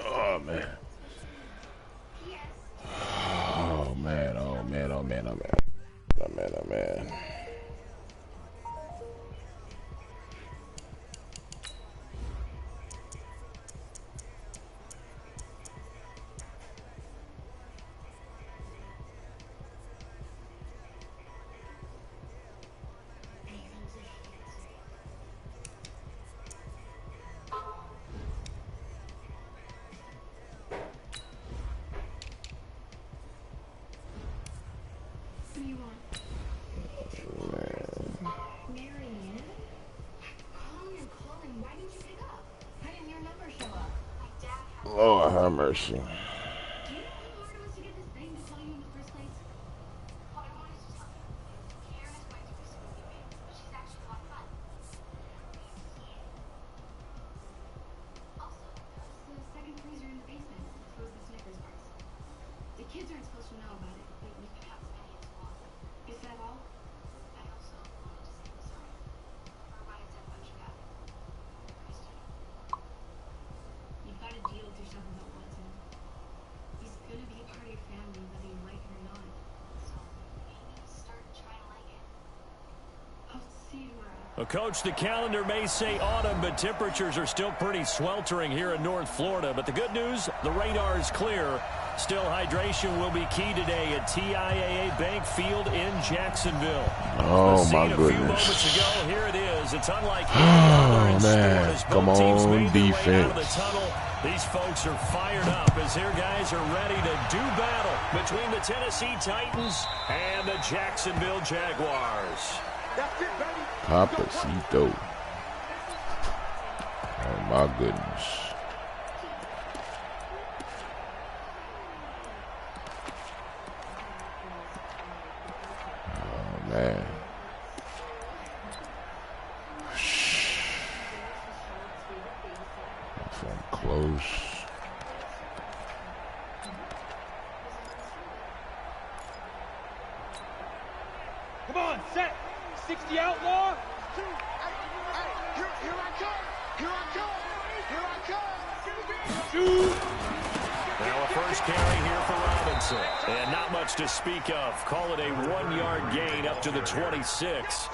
Oh man. Oh man, oh man, oh man, oh man. Oh man, oh man. Lord have mercy. Well, Coach, the calendar may say autumn, but temperatures are still pretty sweltering here in North Florida. But the good news, the radar is clear. Still, hydration will be key today at TIAA Bank Field in Jacksonville. Oh, my goodness. A few moments ago, here it is. It's unlike oh, man. Come on, defense. These folks are fired up as their guys are ready to do battle between the Tennessee Titans and the Jacksonville Jaguars. Papacito. Oh, my goodness. Oh, man. From close. Come on, set. 60 outlaw. Here I come. Here I come. Here I come. Shoot. Well, a first carry here for Robinson. And not much to speak of. Call it a 1-yard gain up to the 26.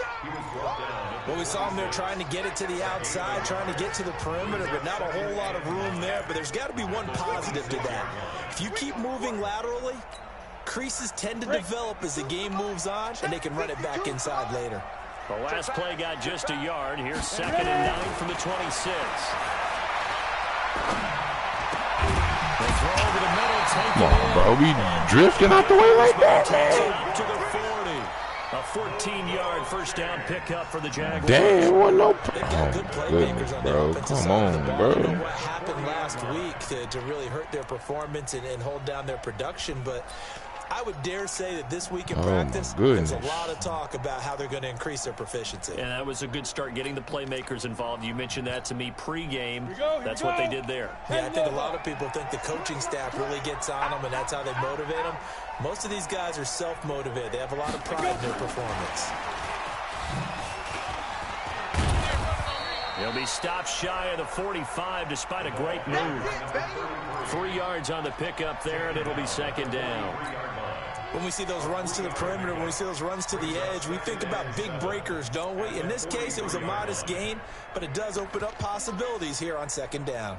Well, we saw him there trying to get it to the outside, trying to get to the perimeter, but not a whole lot of room there. But there's got to be one positive to that. If you keep moving laterally, creases tend to develop as the game moves on, and they can run it back inside later. The last play got just a yard. Here's 2nd and 9 from the 26. They throw over the middle, take Come on, bro. We drifting out the way like that, man. To the 40. A 14-yard first down pickup for the Jaguars. Damn, what no... They've got good playmakers on the offensive side of the ball. I don't know what happened last week to really hurt their performance and hold down their production, but I would dare say that this week in practice, there's a lot of talk about how they're going to increase their proficiency. And that was a good start getting the playmakers involved. You mentioned that to me pregame. That's what they did there. Yeah, I think a lot of people think the coaching staff really gets on them, and that's how they motivate them. Most of these guys are self-motivated. They have a lot of pride in their performance. He'll be stopped shy of the 45 despite a great move. 3 yards on the pickup there, and it'll be 2nd down. When we see those runs to the perimeter, when we see those runs to the edge, we think about big breakers, don't we? In this case, it was a modest gain, but it does open up possibilities here on 2nd down.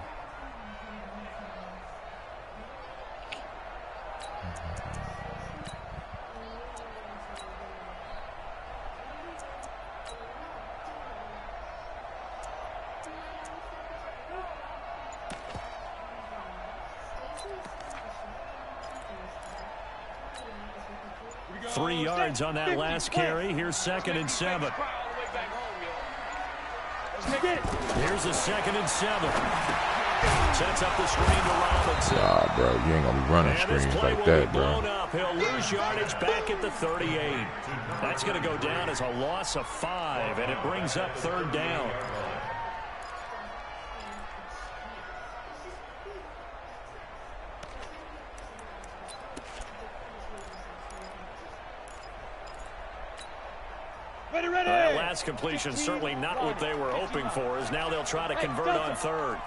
Three yards on that last carry. Here's 2nd and 7. Here's a 2nd and 7. Sets up the screen to Robinson. Ah, bro, you ain't gonna be running screens like that, bro. Up. He'll lose yardage back at the 38. That's going to go down as a loss of 5, and it brings up 3rd down. That last completion certainly not what they were hoping for, as now they'll try to convert on third.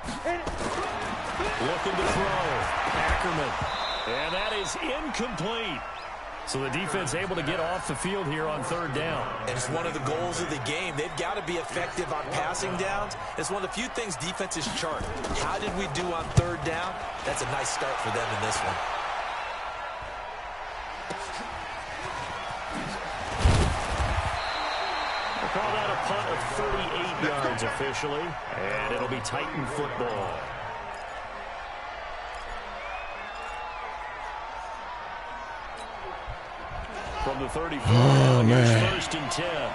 Looking to throw. Ackerman. And that is incomplete. So the defense able to get off the field here on third down. And it's one of the goals of the game. They've got to be effective on passing downs. It's one of the few things defenses chart. How did we do on third down? That's a nice start for them in this one. We'll call that a punt of 38 yards officially. And it'll be Titan football. From the 34, here's first and 10.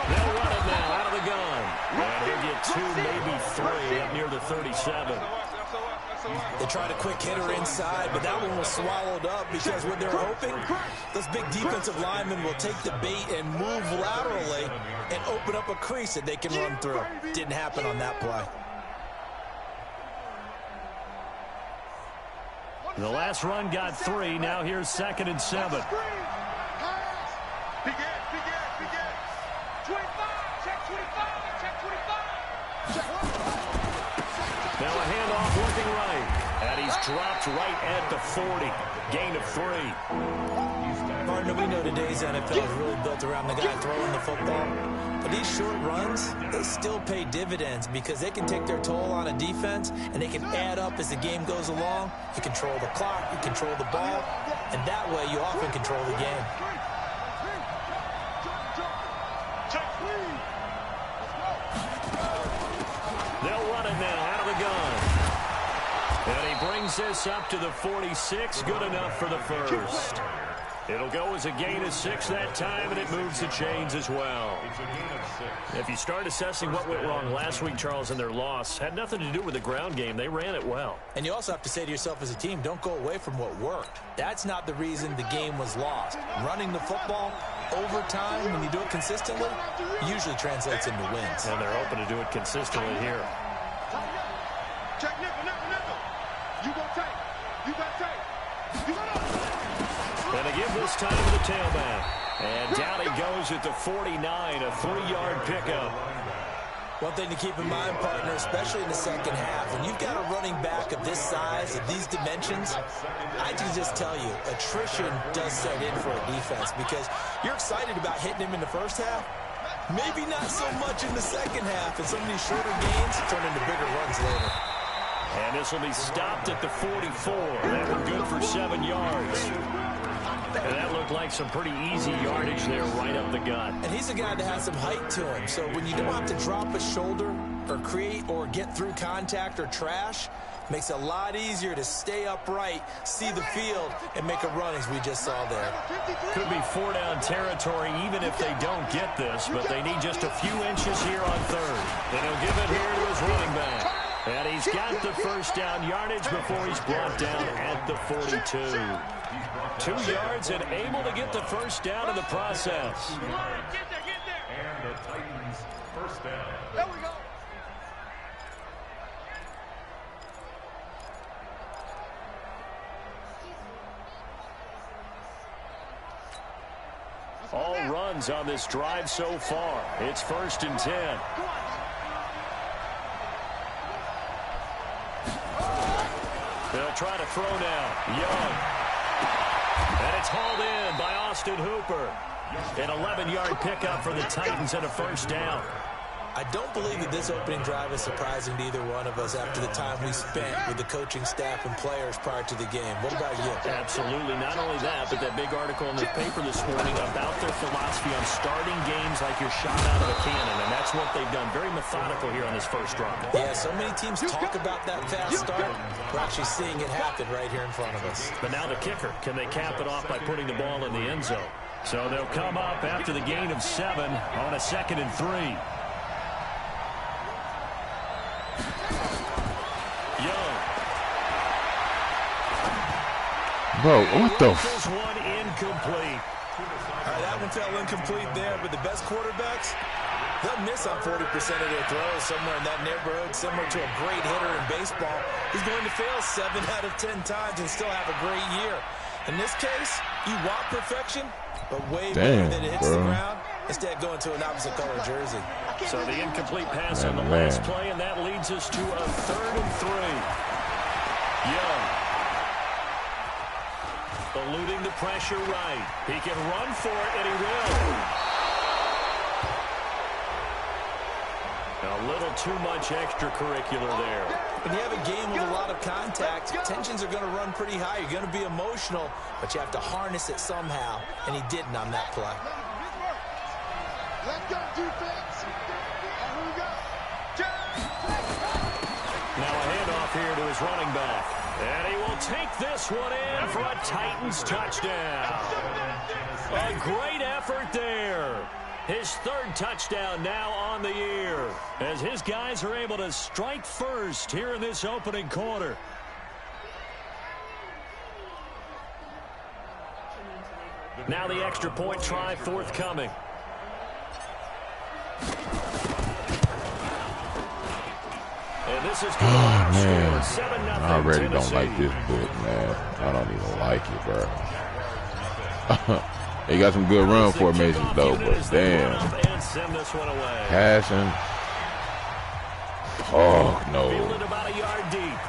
They'll run it now out of the gun. And he'll get 2, maybe 3 up near the 37. They tried a quick hitter inside, but that one was swallowed up because what they're hoping, those big defensive linemen will take the bait and move laterally and open up a crease that they can run through. Didn't happen on that play. The last run got 3. Now here's 2nd and 7. Big Ed. 25, check 25, check 25. Now a handoff looking right. And he's dropped right at the 40. Gain of 3. Partner, we know today's NFL is really built around the guy throwing the football. But these short runs, they still pay dividends because they can take their toll on a defense and they can add up as the game goes along. You control the clock, you control the ball, and that way you often control the game. They'll run it now out of the gun. And he brings this up to the 46. Good enough for the first. It'll go as a gain of 6 that time, and it moves the chains as well. If you start assessing what went wrong last week, Charles, in their loss, had nothing to do with the ground game. They ran it well. And you also have to say to yourself as a team, don't go away from what worked. That's not the reason the game was lost. Running the football over time, when you do it consistently, usually translates into wins. And they're hoping to do it consistently here. Check nickel. You go tight. You got tight. You got up. And they give this time to the tailback. And down he goes at the 49, a 3-yard pickup. One thing to keep in mind, partner, especially in the second half, when you've got a running back of this size, of these dimensions, I can just tell you, attrition does set in for a defense because you're excited about hitting him in the first half, maybe not so much in the second half, and some of these shorter gains turn into bigger runs later. And this will be stopped at the 44. That one good for 7 yards. And that looked like some pretty easy yardage there right up the gut. And he's a guy that has some height to him. So when you don't have to drop a shoulder or create or get through contact or trash, makes it a lot easier to stay upright, see the field, and make a run as we just saw there. Could be 4-down territory even if they don't get this, but they need just a few inches here on third. And he'll give it here to his running back. And he's got the first down yardage before he's brought down at the 42. 2 yards and able to get the first down in the process. Get there. And the Titans first down. There we go. All runs on this drive so far. It's 1st and 10. They'll try to throw now. Young. And it's hauled in by Austin Hooper. An 11-yard pickup for the Titans and a first down. I don't believe that this opening drive is surprising to either one of us after the time we spent with the coaching staff and players prior to the game. What about you? Absolutely. Not only that, but that big article in the paper this morning about their philosophy on starting games like you're shot out of a cannon, and that's what they've done. Very methodical here on this first drive. Yeah, so many teams talk about that fast start. We're actually seeing it happen right here in front of us. But now the kicker. Can they cap it off by putting the ball in the end zone? So they'll come up after the gain of 7 on a 2nd and 3. Bro, what the This one incomplete. All right, that one fell incomplete there, but the best quarterbacks, They'll miss on 40% of their throws, somewhere in that neighborhood, similar to a great hitter in baseball. He's going to fail 7 out of 10 times and still have a great year. In this case, you want perfection, but way better than it hits the ground. Instead, going to an opposite color jersey. So the incomplete pass on the last play, and that leads us to a 3rd and 3. Young. Eluding the pressure right. He can run for it, and he will. A little too much extracurricular there. When you have a game with a lot of contact, tensions are going to run pretty high. You're going to be emotional, but you have to harness it somehow, and he didn't on that play. Let's go, defense. And here we go. Now a handoff here to his running back. And he will take this one in for a Titans touchdown. A great effort there. His 3rd touchdown now on the year, as his guys are able to strike first here in this opening quarter. Now the extra point try forthcoming. And this is man. I already don't like this book, man. I don't even like it, bro. They got some good run formations, though, but damn. Passing. Oh, no. About a yard deep.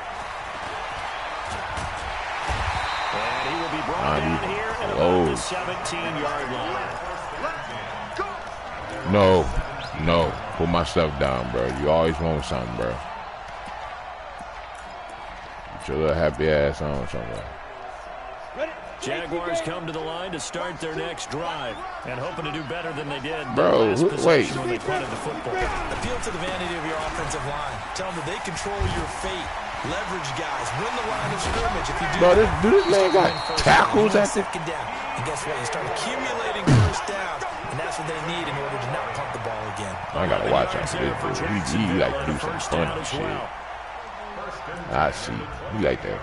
And he will be brought down here at about the 17-yard line. No. Put my stuff down, bro. You always want something, bro. Get your little happy ass on somewhere. Jaguars come to the line to start their next drive and hoping to do better than they did. Bro, wait. When they punted the football. Appeal to the vanity of your offensive line. Tell them that they control your fate. Leverage guys. Win the line of scrimmage. If you do, bro, this man got tackles at second down. And guess what? You start accumulating first downs, and that's what they need in order to not punt the ball again. I gotta watch out for this dude. He like to do some funny shit. I see. He like that.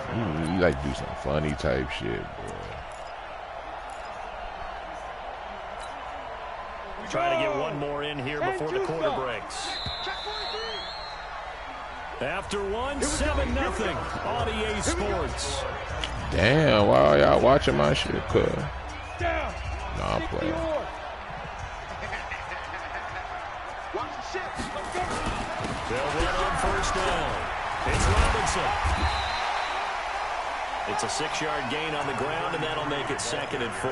He like to do some funny type shit, boy. Try to get one more in here before the quarter breaks. After one, 7-0 on EA Sports. Damn, wow, y'all watching my shit, cuz. Nah, I'm playing. They'll run on first down. It's Robinson. It's a 6-yard gain on the ground, and that'll make it 2nd and 4.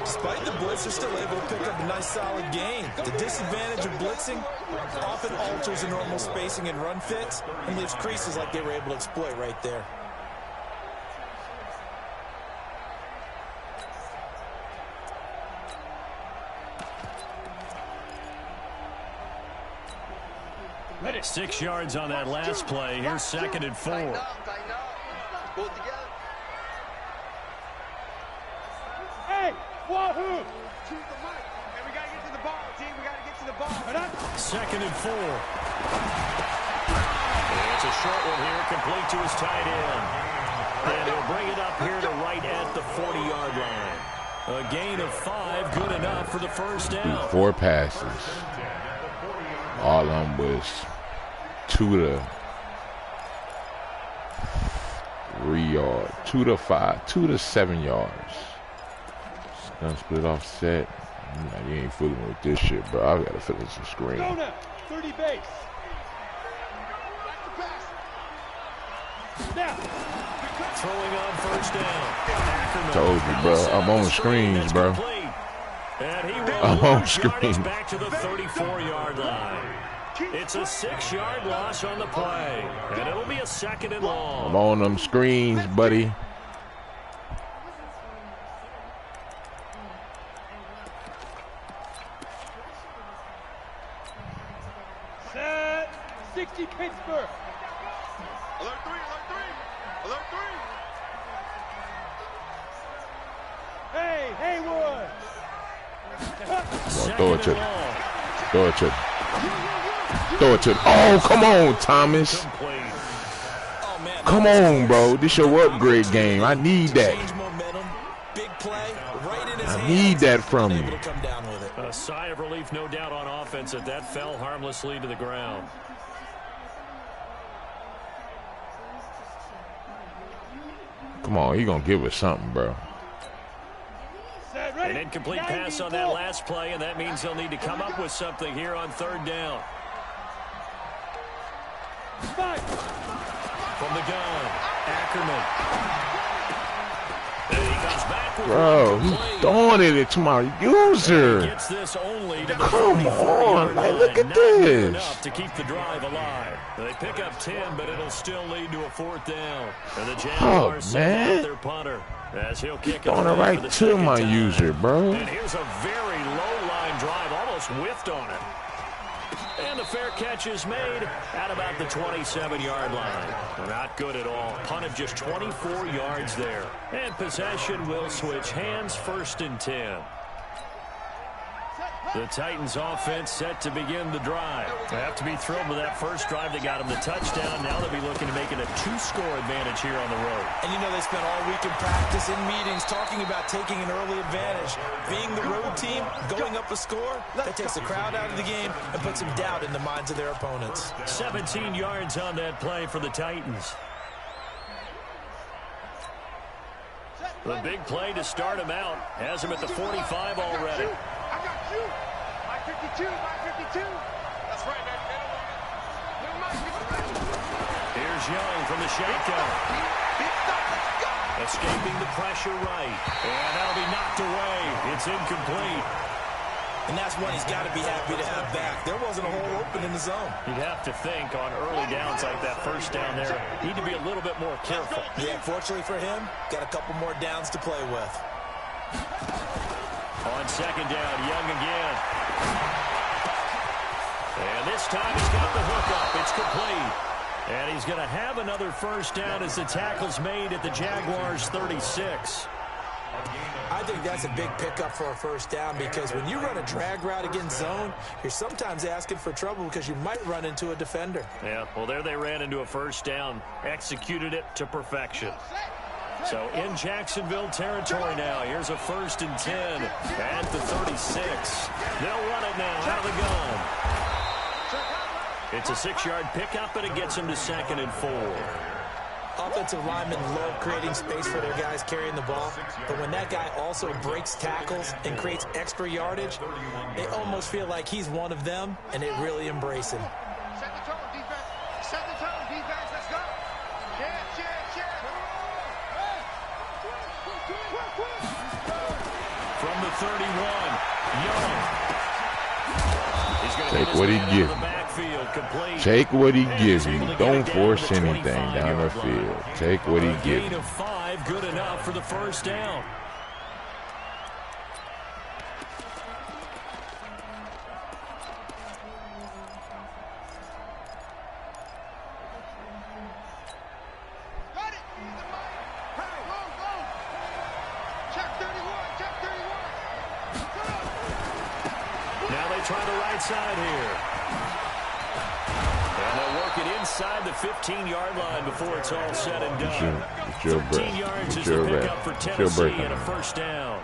Despite the blitz, they're still able to pick up a nice solid gain. The disadvantage of blitzing often alters the normal spacing and run fits and leaves creases like they were able to exploit right there. Let it 6 yards on that last play. Here's 2nd and 4. I know. Pull it together. Hey, wahoo! Choose the mic. And we got to get to the ball, team. We got to get to the ball. 2nd and 4. It's a short one here, complete to his tight end. And he'll bring it up here to right at the 40-yard line. A gain of 5, good enough for the first down. 4 passes. All of them was 2 to 3 yards, 2 to 5, 2 to 7 yards. Gun split offset. You ain't fooling with this shit, bro. I gotta fill in some screen. 30 base. Now. Throwing on first down. Told you, bro. I'm on screens, bro. And he will I'm on screens. back to the 34-yard line. It's a 6-yard loss on the play, and it'll be a 2nd and long. I'm on them screens, buddy. Set. 60 Pittsburgh. Alert 3, alert 3. Alert 3. Hey, Haywood. Throw it to him. Throw it to him. Throw it to him. Oh, come on, Thomas. Come on, bro. This your upgrade game. I need that. I need that from you. A A sigh of relief, no doubt, on offense that fell harmlessly to the ground. Come on, he gonna give us something, bro. An incomplete pass on that last play, and that means they'll need to come up with something here on third down. From the gun, Ackerman. And he comes back with Bro, he's throwing it to my user. Gets this only to the Come on, man, look at this. Enough to keep the drive alive. They pick up 10, but it'll still lead to a fourth down. And the Jaguars send out their punter as he'll kick it right to my user, bro. And here's a very low-line drive, almost whiffed on it. And the fair catch is made at about the 27-yard line. Not good at all. Punt of just 24 yards there. And possession will switch hands, 1st and 10. The Titans offense set to begin the drive. They have to be thrilled with that first drive. They got them the touchdown. Now they'll be looking to make it a 2-score advantage here on the road. And you know, they spent all week in practice, in meetings, talking about taking an early advantage. Being the road team, going up a score, that takes the crowd out of the game and puts some doubt in the minds of their opponents. 17 yards on that play for the Titans. The big play to start him out. Has him at the 45 already. I got you. My 52, my 52. That's right, man. Here's Young from the shotgun. Escaping the pressure right. And that'll be knocked away. It's incomplete. And that's one he's got to be happy to have back. There wasn't a hole open in the zone. You'd have to think on early downs like that first down there, need to be a little bit more careful. Yeah, fortunately for him, got a couple more downs to play with. On second down, Young again. And this time he's got the hook up. It's complete. And he's going to have another first down as the tackle's made at the Jaguars' 36. I think that's a big pickup for a first down because when you run a drag route against zone, you're sometimes asking for trouble because you might run into a defender. Yeah, well, there they ran into a first down, executed it to perfection. So in Jacksonville territory now. Here's a 1st and 10 at the 36. They'll run it now out of the gun. It's a 6-yard pickup, and it gets them to 2nd and 4. Offensive linemen love creating space for their guys carrying the ball, but when that guy also breaks tackles and creates extra yardage, they almost feel like he's one of them, and they really embrace him. Set the tone, defense. Set the tone, defense. Let's go. Cheer. From the 31, Young. He's going to take what he gives. Take what he gives you. Don't force anything down the field. Take what he gives you. Gain of 5, good enough for the first down. Got it. Hey, go. Check 31. Now they try the right side here. And they'll work it inside the 15-yard line before it's all said and done. 13 yards is the pickup for Tennessee and a first down.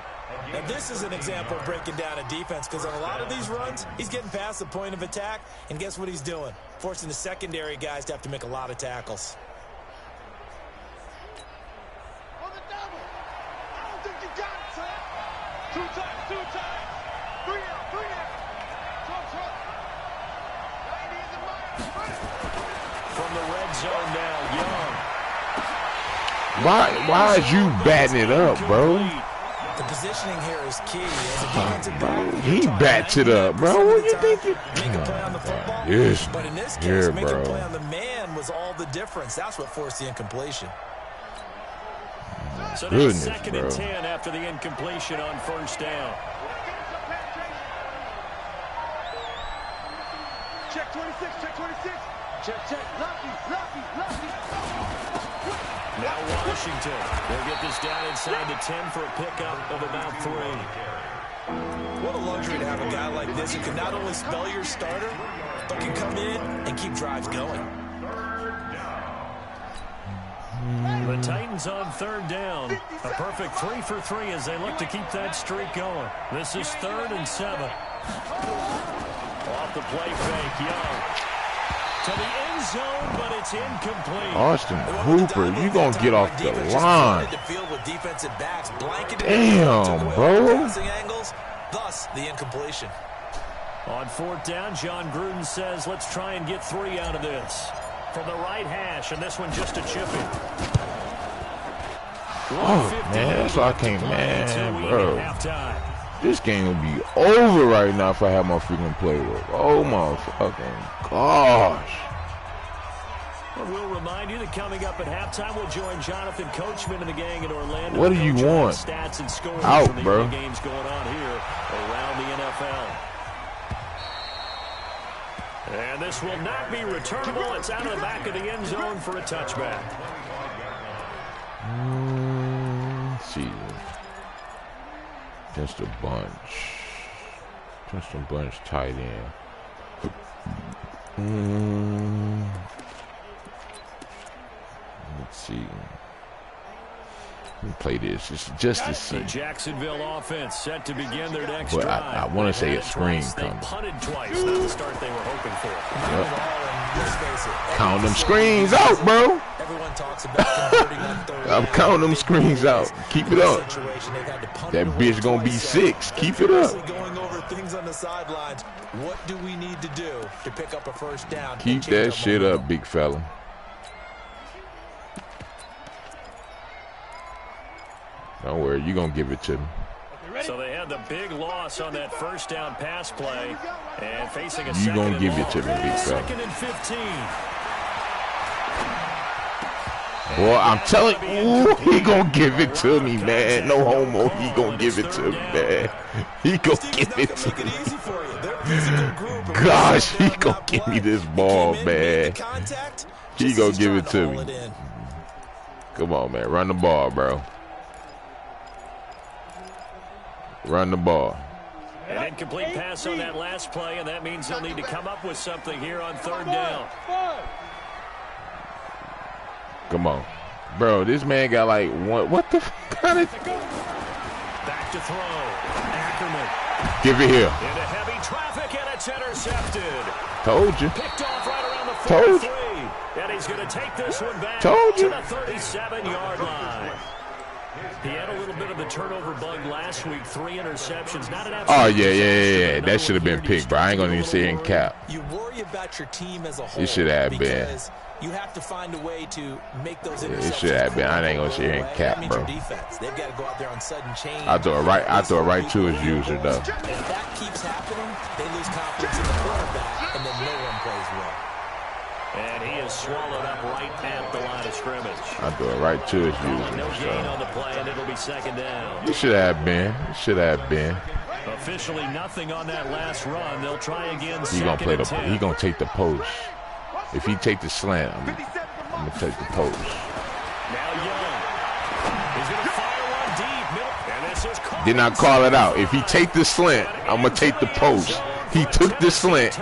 Now this is an example of breaking down a defense because on a lot of these runs, he's getting past the point of attack, and guess what he's doing? Forcing the secondary guys to have to make a lot of tackles. On the double. I don't think you got it, son. 2 times. 3 out. Trump. 90 is a mile. From the red zone now, Young. Why is you batting it up, bro? The positioning here is key. As a defensive back, He bats it up, bro. What you think? Make a play on the football. Yes, But in this case, here, making a bro. play on the man was all the difference. That's what forced the incompletion. So Goodness, now 2nd bro. and 10 after the incompletion on first down. Check 26. Check. Lucky. Now Washington. They'll get this down inside the 10 for a pickup of about 3. What a luxury to have a guy like this who can not only spell your starter, but can come in and keep drives going. The Titans on 3rd down. A perfect 3 for 3 as they look to keep that streak going. This is 3rd and 7. Off the play fake, Young. To the end zone, but it's incomplete. Austin Hooper, you gonna get off the line. Damn, bro. Thus, the incompletion. On 4th down, John Gruden says, let's try and get 3 out of this. From the right hash, and this one just a chipping. Oh, man, that's why I can't, man, bro. This game will be over right now if I have my freaking playbook. Oh, my fucking gosh. And we'll remind you that coming up at halftime, we'll join Jonathan Coachman and the gang in Orlando. What do you want? Stats and scores out, from the bro. games going on here around the NFL. And this will not be returnable. It's out of the back of the end zone for a touchback. See. Just a bunch. Just a bunch tight end. Let's see. Let me play this just to see. The Jacksonville offense set to begin their next but drive. I want to say a screen coming. They punted twice, not the start they were hoping for. Yep. Count them screens out, bro. Everyone talks about converting on third I'm counting them screens out. Keep it up. That bitch gonna be 6. Keep it up. Going over things on the sidelines. What do we need to do to pick up a first down? Keep that shit up, big fella. Don't worry, you gonna give it to me. So they had the big loss on that first down pass play, and facing a You gonna give it to me, big fella. 2nd and 15. Boy, I'm telling you, he gonna give it to me, man. No homo, he gonna give it to me, man. He gonna give it to me. Gosh, he gonna give me this ball, man. He gonna give it to me. Come on, man. Run the ball, bro. Run the ball. An incomplete pass on that last play, and that means they'll need to come up with something here on 3rd down. Come on. Bro, this man got like one. What the kind of? Back to throw. Ackerman. Give it here. Into heavy traffic, and it's intercepted. Told you. Picked off right around the 43. And he's going to take this one back to the 37-yard line. He had a little bit of the turnover bug last week. 3 interceptions. Not an absolute. Oh, yeah. That should have been picked, bro. I ain't going to even sit here and cap. You worry about your team as a whole. It should have been. You have to find a way to make those interceptions. It should have been. I ain't going to sit here and cap, bro. They've got to go out there on sudden change. I throw it right to his user, though. If that keeps happening, they lose confidence in the quarterback, and then no one plays well. And he is swallowed up right at the line of scrimmage. I throw it right to his user. No gain on the play, and it'll be 2nd down. It should have been. Officially nothing on that last run. They'll try again. He gonna play he gonna take the post. If he take the slant, I'm gonna take the post. Now Young. He's gonna fire one deep. And this is Did not call it out. If he take the slant, I'm gonna take the post. He took the slant,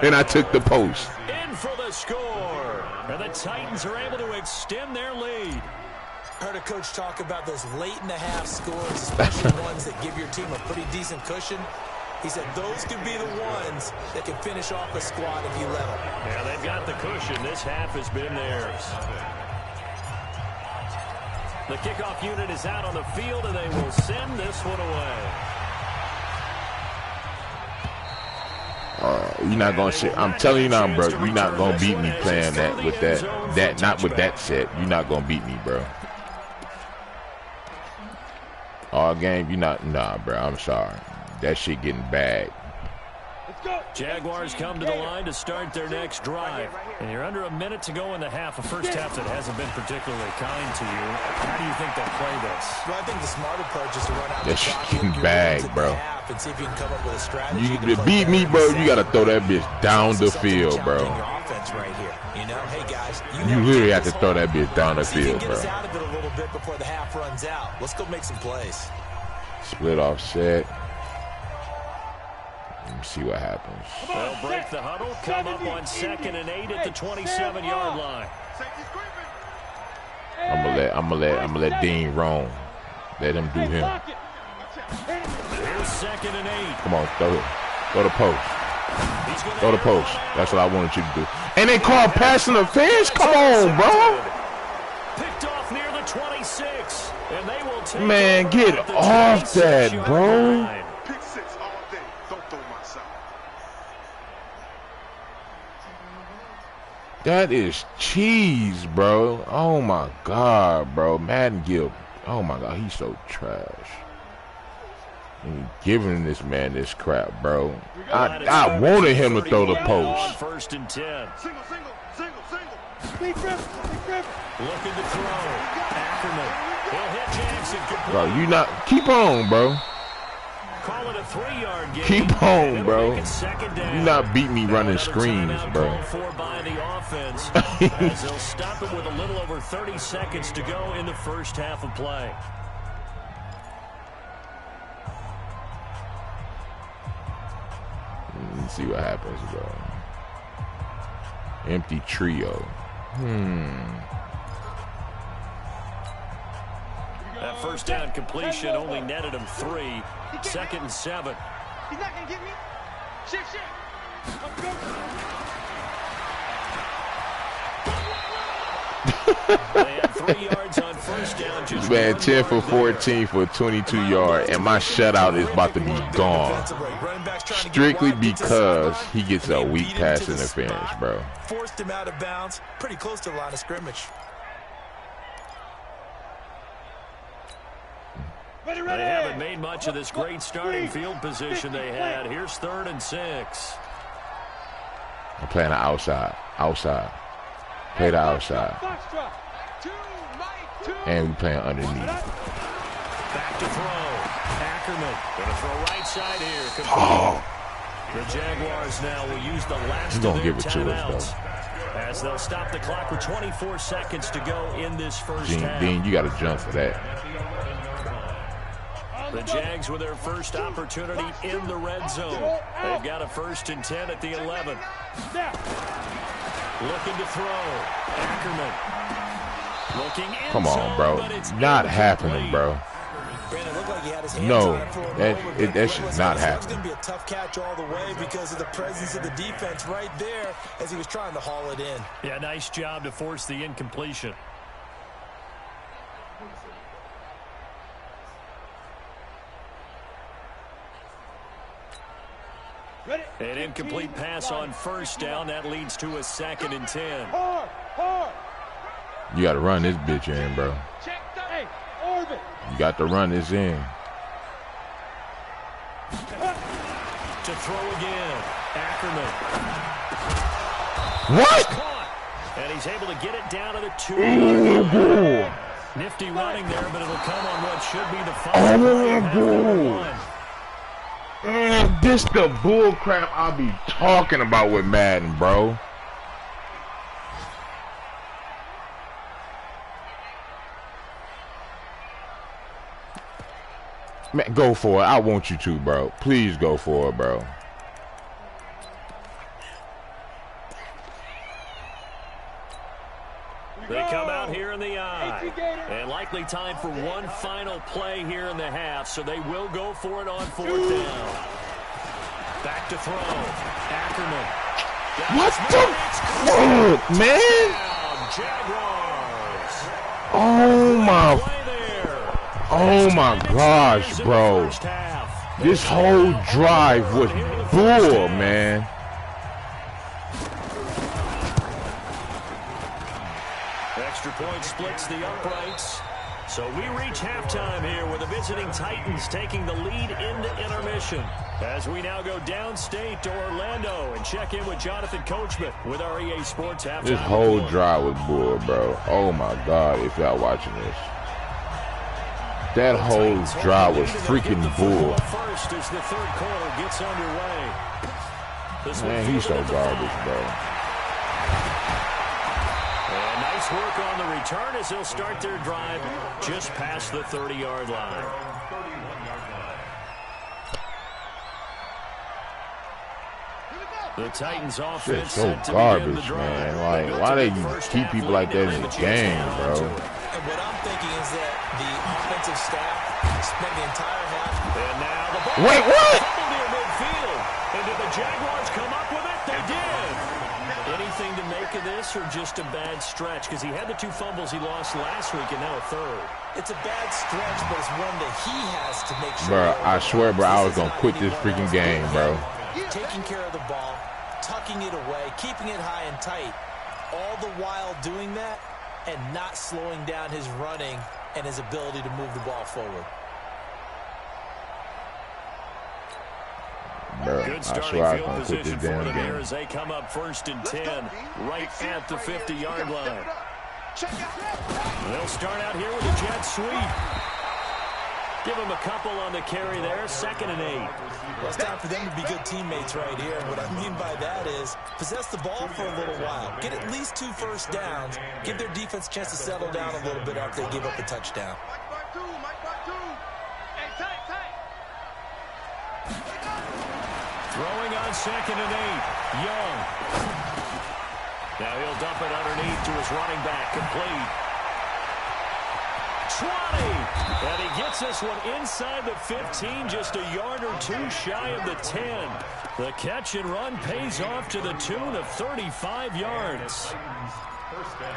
and I took the post. In for the score. And the Titans are able to extend their lead. Heard a coach talk about those late-in-the-half scores, especially ones that give your team a pretty decent cushion. He said those could be the ones that can finish off a squad if you let them. Yeah, they've got the cushion. This half has been theirs. The kickoff unit is out on the field, and they will send this one away. You're not gonna sit. I'm telling you now, bro. You're not gonna beat me playing that with that. Not with that set. You're not gonna beat me, bro. All game, you're not. Nah, bro. I'm sorry. That shit getting bad. Jaguars come to the line to start their next drive. And you're under a minute to go in the half. A first half that hasn't been particularly kind to you. How do you think they'll play this? Well, I think the smart approach is to run out that shit getting bad, bro. And see if you can come up with a strategy. You to beat me, bro. You gotta throw that bitch down the field, bro. Right here. You know, hey guys, you literally have to throw that bitch down the field, bro. Out of it a little bit before the half runs out. Let's go make some plays. Split offset. Let me see what happens. They'll break the huddle, come up on 2nd and 8 at the 27-yard line. I'm gonna let Dean roam. Let him do him. Here's 2nd and 8. Come on, throw it. Go to post. Go to post. That's what I wanted you to do. And they call pass interference? Come on, bro. Picked off near the 26. And they will take Man, get off that, bro. Pick 6 all day. Don't throw my side. That is cheese, bro. Oh my God, bro. Madden Gill. Oh my God, he's so trash. And giving this man this crap, bro. I wanted him to throw the post. First and 10. Single. Speed Griffin. Looking to throw. Ackerman. He'll hit Jackson. Bro, you not keep on, bro. Call it a 3-yard gain. Keep on, bro. You not beat me running screens, bro. For by the offense, as they'll stop it with a little over 30 seconds to go in the first half of play. Let's see what happens, bro. Empty trio. That first down completion only netted him 3. 2nd and 7. He's not going to get me. Shift. Let's go. They had 3 yards on first down. Just Man, 10 for 14 for 22 yards, and my shutout is about to be gone. Strictly because he gets a weak pass interference, bro. Forced him out of bounds, pretty close to the line of scrimmage. They haven't made much of this great starting field position they had. Here's 3rd and 6. I'm playing the outside. Play the outside. And we playing underneath. Back to throw. Ackerman gonna throw right side here. Oh. The Jaguars now will use the last of He's gonna their give it to timeouts us, as they'll stop the clock with 24 seconds to go in this first half. Dean, you got to jump for that. The Jags with their first opportunity in the red zone. They've got a 1st and 10 at the 11. Looking to throw. Ackerman. Looking inside, Come on, bro. Not happening, bro. No, that should not happen. It's going to be a tough catch all the way because of the presence of the defense right there as he was trying to haul it in. Yeah, nice job to force the incompletion. An incomplete pass on first down. That leads to a 2nd and 10. You got to run this bitch in, bro. You got to run this in. To throw again. Ackerman. What? Caught. And he's able to get it down to the 2-yard line. Nifty running there, but it'll come on what should be the final. This the bull crap I'll be talking about with Madden, bro. Man, go for it. I want you to, bro. Please go for it, bro. They come out here in the eye. And likely time for one final play here in the half, so they will go for it on 4th down. Back to throw. Ackerman. What the fuck, man? Jaguars. Oh my gosh, bro. This whole drive was bull, man. Extra point splits the uprights. So we reach halftime here with the visiting Titans taking the lead into intermission. As we now go downstate to Orlando and check in with Jonathan Coachman with our EA Sports halftime. This whole drive was bull, bro. Oh my God, if y'all watching this. That whole drive was freaking bull. First as the 3rd quarter gets underway. Man, he's so garbage, bro. And nice work on the return as they'll start their drive just past the 30-yard line. The Titans offense so garbage, man. Like, why they keep people like that in the game, bro? And what I'm thinking is that the offensive staff spent the entire half. And now the ball. Wait, what? Near midfield. And did the Jaguars come up with it? They did. Anything to make of this or just a bad stretch? Because he had the 2 fumbles he lost last week and now a third. It's a bad stretch, but it's one that he has to make sure. Bro, I swear, bro, I was going to quit this freaking game, bro. Taking care of the ball, tucking it away, keeping it high and tight, all the while doing that and not slowing down his running and his ability to move the ball forward. Bro, Good I starting swear I field can't quit position this for damn them here game. as they come up 1st and 10, right at the 50-yard line. They'll start out here with a jet sweep. Give them a couple on the carry there, 2nd and 8. Well, it's time for them to be good teammates right here. What I mean by that is possess the ball for a little while. Get at least 2 first downs. Give their defense a chance to settle down a little bit after they give up a touchdown. Throwing on 2nd and 8. Young. Now he'll dump it underneath to his running back. Complete. 20. And he gets this one inside the 15, just a yard or 2 shy of the 10. The catch and run pays off to the tune of 35 yards. First down.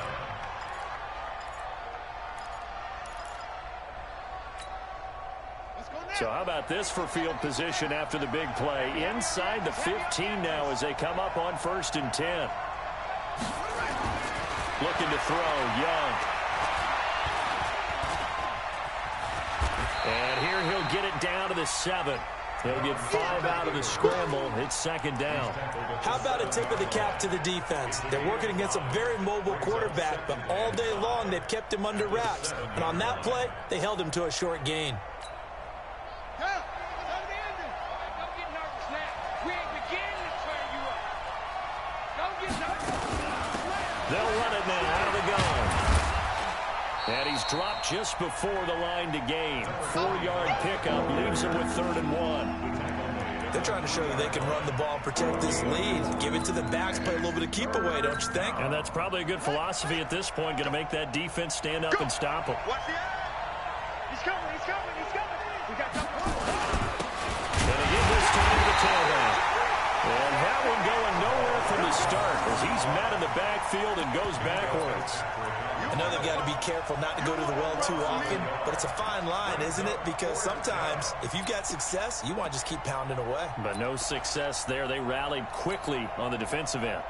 So how about this for field position after the big play? Inside the 15 now as they come up on 1st and 10. Looking to throw, Young. And here he'll get it down to the 7. He'll get 5 out of the scramble. It's 2nd down. How about a tip of the cap to the defense? They're working against a very mobile quarterback, but all day long they've kept him under wraps. And on that play, they held him to a short gain. They'll run it now out of the gun. And he's dropped just before the line to gain. 4-yard pickup leaves him with 3rd and 1. They're trying to show that they can run the ball, protect this lead, give it to the backs, play a little bit of keep away, don't you think? And that's probably a good philosophy at this point, going to make that defense stand up and stop him. Watch the eye. He's coming, he's coming, he's coming. We got double. And they give this time to the tailback. And that one going nowhere from the start as he's met in the backfield and goes backwards. I know they've got to be careful not to go to the well too often, but it's a fine line, isn't it? Because sometimes, if you've got success, you want to just keep pounding away. But no success there. They rallied quickly on the defensive end.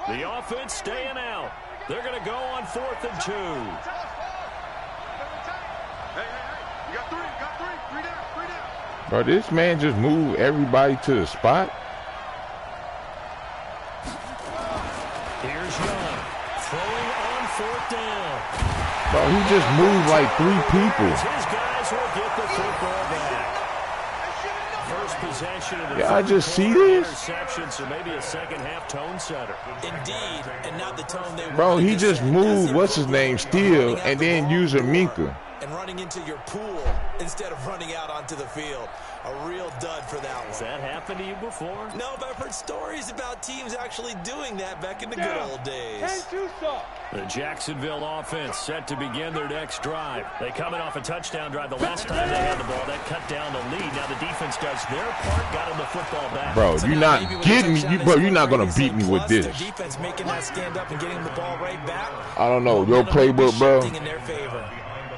The offense staying out. They're going to go on 4th and 2. Hey, you got 3, three down. Bro, this man just moved everybody to the spot. Here's Young throwing on 4th down. Bro, he just moved like 3 people. His guys will get the football back. First possession of the Yeah, I just see this. interception, so maybe a second-half tone setter. Indeed, and not the tone they Bro, wanted he to just set. moved, That's what's his name, Steele, and then use a Minka. And running into your pool instead of running out onto the field. A real dud for that Has one. that happened to you before? No, but I've heard stories about teams actually doing that back in the good old days. The Jacksonville offense set to begin their next drive. They coming off a touchdown drive the last time they had the ball. That cut down the lead. Now the defense does their part, got them the football back. Bro, So you're now not maybe with getting the me, touchdown, bro. they You're not gonna score beat me with plus this. Their defense making that stand up and getting the ball right back. I don't know, your Momentum may be playbook, bro. shifting in their favor.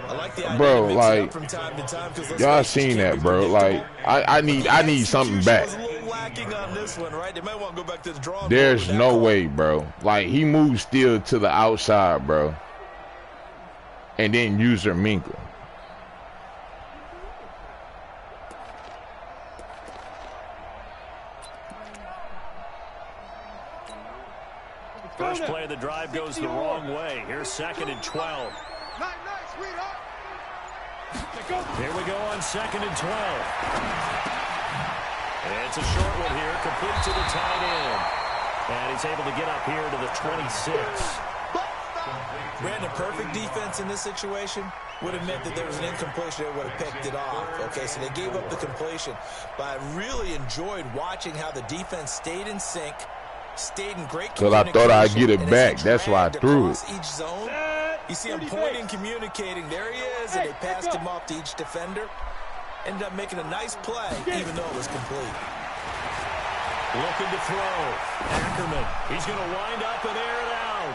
I like the idea Bro, to mix it like, up from time to time, 'cause let's y'all face it, you seen can't that, be bro. Like, predictable. I need something back. Was a little lacking on this one, right? They might want to go back to the drawing board There's with that no call. way, bro. Like, he moved Steele to the outside, bro. And then use her Minka. First play of the drive goes the wrong way. Here's 2nd and 12. Nice, sweetheart. Here we go on 2nd and 12. It's a short one here, complete to the tight end. And he's able to get up here to the 26. Brandon, perfect defense in this situation would have meant that there was an incompletion that would have picked it off. Okay, so they gave up the completion. But I really enjoyed watching how the defense stayed in sync, stayed in great Till I thought I'd get it communication, and back. as they That's why I dragged threw across it. each zone, You see him pointing, communicating. There he is, and they passed him off to each defender. Ended up making a nice play, even though it was complete. Looking to throw. Ackerman. He's going to wind up and air it out.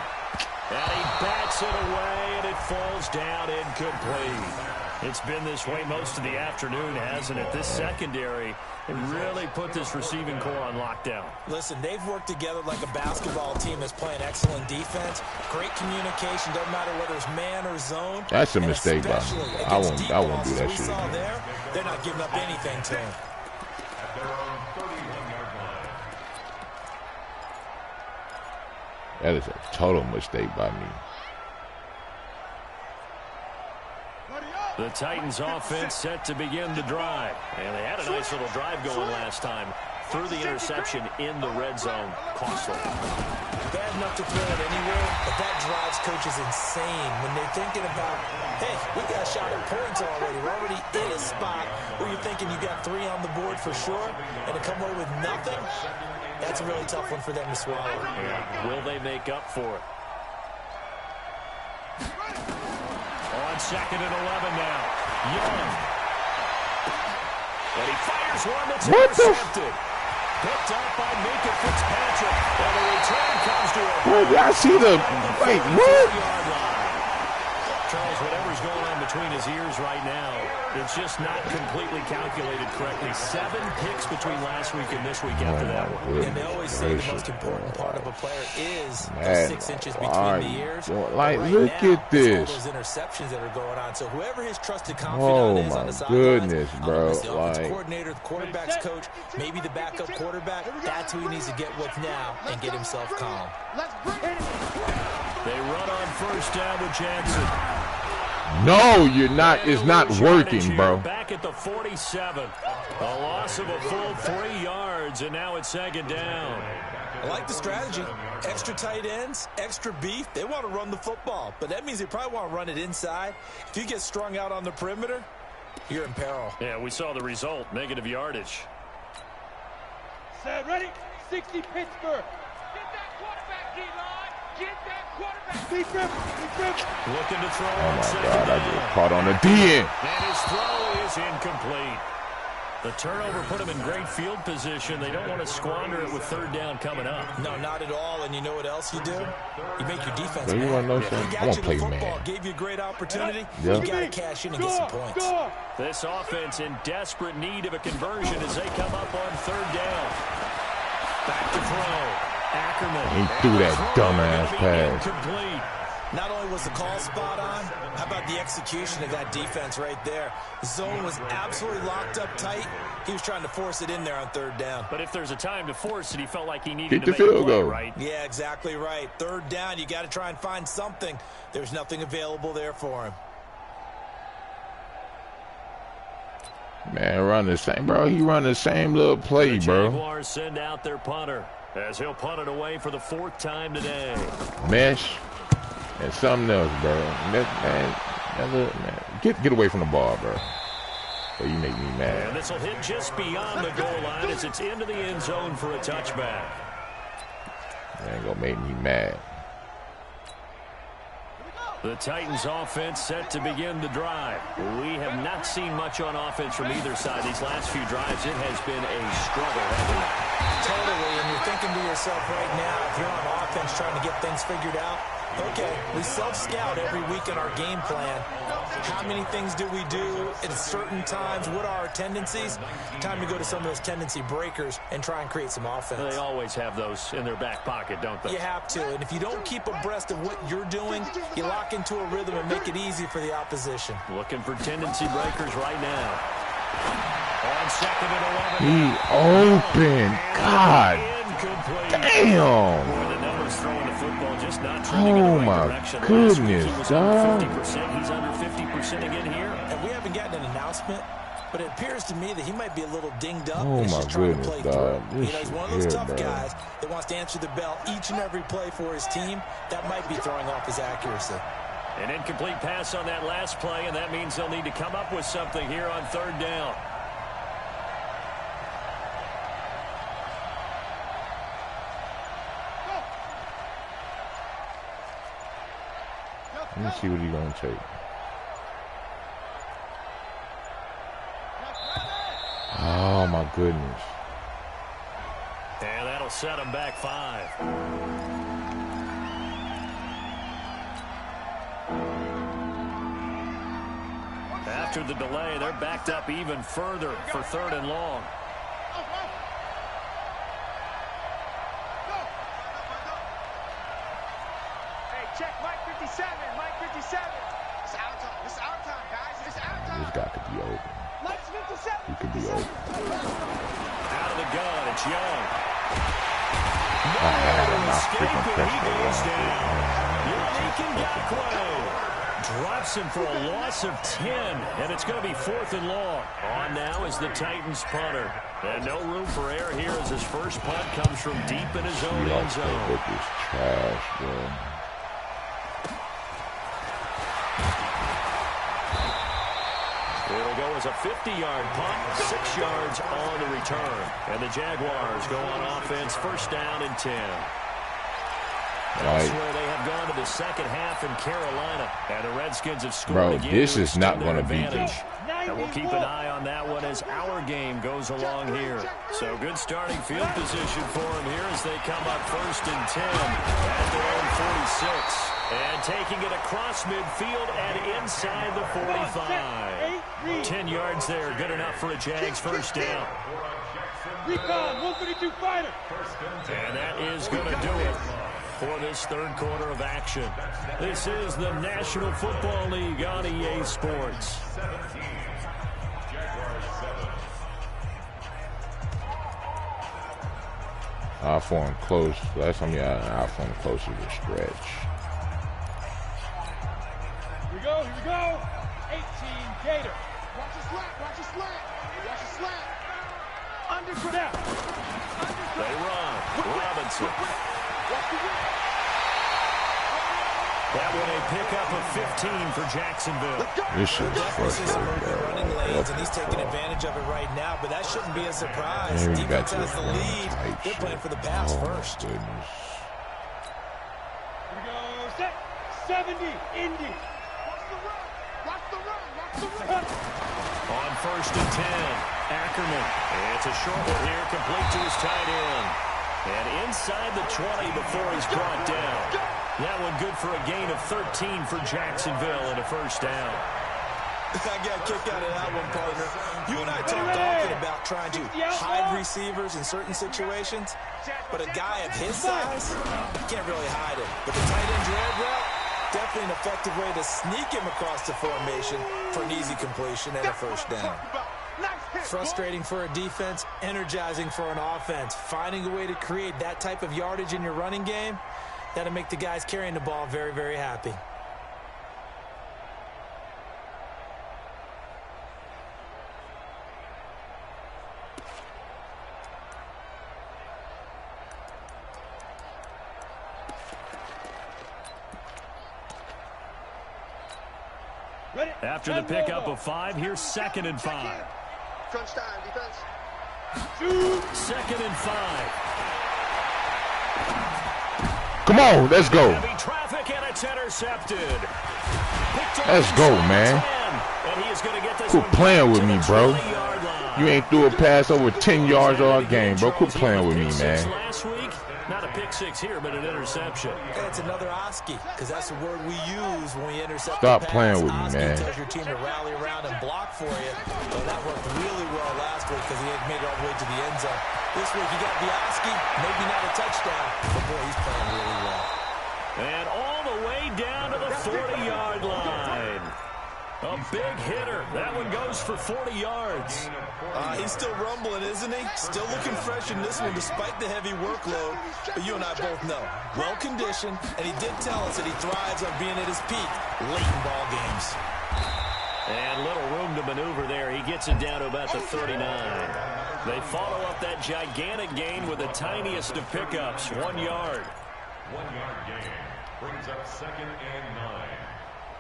And he bats it away, and it falls down incomplete. It's been this way most of the afternoon, hasn't it? This secondary really put this receiving core on lockdown. Listen, they've worked together like a basketball team that's playing excellent defense. Great communication, doesn't matter whether it's man or zone. That's a mistake, bro. I won't do that we shit. Saw there, they're not giving up anything to him. At their own 31-yard line. That is a total mistake by me. The Titans offense set to begin the drive. And they had a nice little drive going last time. Through the interception in the red zone. Costly. Bad enough to throw it anywhere, but that drives coaches insane when they're thinking about, hey, we got a shot at points already. We're already in a spot where you're thinking you got 3 on the board for sure, and to come away with nothing, that's a really tough one for them to swallow. Yeah. Will they make up for it? On 2nd and 11 now. Young. And he fires one that's intercepted. Picked up by Minka Fitzpatrick. And the return comes to him. Well, I see the... Wait, what? Charles, whatever's going on between his ears right now, it's just not completely calculated correctly. 7 picks between last week and this week after that one. And they always say the most important part of a player is the 6 inches between the ears. Like, right look now, at this. All those interceptions that are going on. So whoever his trusted confidant is on the sidelines, goodness, bro. the offensive coordinator, the quarterback's coach, maybe the backup quarterback, that's who he needs to get with now and get himself calm. They run on first down with Jackson. No, you're not. It's not working, bro. Back at the 47. A loss of a full 3 yards, and now it's 2nd down. I like the strategy. Extra tight ends, extra beef. They want to run the football, but that means they probably want to run it inside. If you get strung out on the perimeter, you're in peril. Yeah, we saw the result. Negative yardage. Set, ready? 60 Pittsburgh. Get that quarterback, D-line. Get that quarterback. Deep grip. Looking to throw Oh on my 2nd God, I down. just caught on the D end. And his throw is incomplete. The turnover put him in great field position. They don't want to squander it with 3rd down coming up. No, not at all. And you know what else you do? You make your defense So you want to know He something? got I want you to play the football, man. gave you a great opportunity. Yeah. You got to cash in and get some points. This offense in desperate need of a conversion as they come up on 3rd down. Back to throw. Ackerman. He threw that Throw dumbass gonna be pass. incomplete. Not only was the call spot on, how about the execution of that defense right there? Zone was absolutely locked up tight. He was trying to force it in there on 3rd down. But if there's a time to force it, he felt like he needed Get to the make a field play, goal. right? Yeah, exactly right. 3rd down, you got to try and find something. There's nothing available there for him. Man, run the same, bro. He run the same little play, The bro. Jaguars send out their punter as he'll punt it away for the 4th time today. Mesh and something else, bro. Man, get away from the ball, bro. So you make me And mad. this will hit just beyond the goal line as it's into the end zone for a touchback. Man, gonna make me mad. The Titans offense set to begin the drive. We have not seen much on offense from either side. These last few drives, it has been a struggle. Totally, and you're thinking to yourself right now, if you're on offense trying to get things figured out, okay, we self-scout every week in our game plan. How many things do we do at certain times? What are our tendencies? Time to go to some of those tendency breakers and try and create some offense. They always have those in their back pocket, don't they? You have to, and if you don't keep abreast of what you're doing, you lock into a rhythm and make it easy for the opposition. Looking for tendency breakers right now. On 2nd and 11. He open. God Incomplete. damn. Boy, the numbers throwing the football just not trending in Oh the right my direction. goodness, Last week he was under dog. 50%. He's under 50% again here. And we haven't gotten an announcement, but it appears to me that he might be a little dinged up. Oh He's my just trying to goodness, play dog. through. This He's one of shit those here, tough bro. guys that wants to answer the bell each and every play for his team. That might be throwing off his accuracy. An incomplete pass on that last play, and that means they'll need to come up with something here on 3rd down. Let me see what he's going to take. Oh, my goodness. And that'll set him back 5. After the delay, they're backed up even further for 3rd and long. Hey, check Mike 57. Mike 57. It's our time. It's our time, guys. It's our time. This guy could be open. Mike's 57. He could be open. Out of the gun, it's Young. I had him not freaking press He the goes wrong down. Drops him for a loss of 10, and it's going to be 4th and long. On now is the Titans punter. And no room for error here as his first punt comes from deep in his own end zone. Book is trash, bro. It'll go as a 50-yard punt, 6 yards on the return. And the Jaguars go on offense, 1st down and 10. Elsewhere, they have gone to the second half in Carolina. And the Redskins have scored again. Bro, this is not going to be good. And we'll keep an eye on that one as our game goes along here. So good starting field position for them here as they come up 1st and 10 at their own 46. And taking it across midfield and inside the 45. 10 yards there, good enough for a Jags 1st down. Recon, 132 fighter. And that is going to do it for this 3rd quarter of action. This is the National Football League on EA Sports. I formed close. Last time you had an I formed close to the stretch. Here we go, here we go. 18 Gator. Watch the slant, watch the slant. Watch the slant. Undercut out. They run. Robinson. Watch the whip. That one a pickup of 15 for Jacksonville. This shit is frustrating, running lanes, and he's bro. taking advantage of it right now, but that shouldn't be a surprise. Maybe you got Defense has this the lead. They're playing for the pass first. Here we go. Set. 70. Indy. Watch the run. Watch the run. Watch the run. On 1st and 10, Ackerman. It's a short one here, complete to his tight end. And inside the 20 before he's brought down. That one good for a gain of 13 for Jacksonville and a 1st down. I got a kick out of that one, partner. You and I talked often about trying to hide receivers in certain situations, but a guy of his size, you can't really hide him. But the tight end drag route, definitely an effective way to sneak him across the formation for an easy completion and a 1st down. Frustrating for a defense, energizing for an offense. Finding a way to create that type of yardage in your running game, that'll make the guys carrying the ball very, very happy. After the pickup of 5, here's 2nd and 5. Crunch time, defense. 2nd and 5. Come on, let's go. Heavy traffic and it's intercepted. Let's go, man. And he is going to get this Quit one playing with to me, the bro. 20-yard line. You ain't threw a pass over 10 yards all game, bro. Quit playing with me, man. Last week, not a pick 6 here, but an interception. That's another Oski, because that's the word we use when we intercept. Stop the pass. playing with me, Oski man. tells your team to rally around and block for you. Well, that worked really well last week because he had made it all the way to the end zone. This week, you got the Oski, maybe not a touchdown, but boy, he's playing really well. And all the way down to the 40-yard line. A big hitter. That one goes for 40 yards. He's still rumbling, isn't he? Still looking fresh in this one despite the heavy workload. But you and I both know, well-conditioned, and he did tell us that he thrives on being at his peak late in ball games. And little room to maneuver there. He gets it down to about the 39. They follow up that gigantic gain with the tiniest of pickups, 1 yard. 1 yard gain brings up 2nd and 9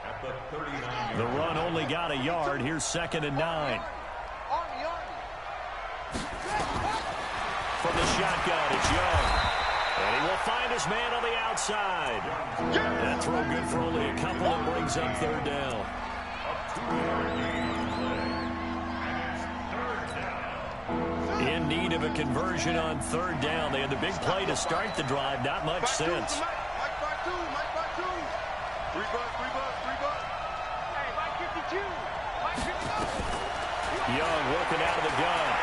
at the 39. The run only got a yard. Here's 2nd and 9. From the shotgun, it's Young. And he will find a his man on the outside. That throw good for only a couple and brings up third down. In need of a conversion on third down. They had the big play to start the drive. Not much sense. Young working out of the gun.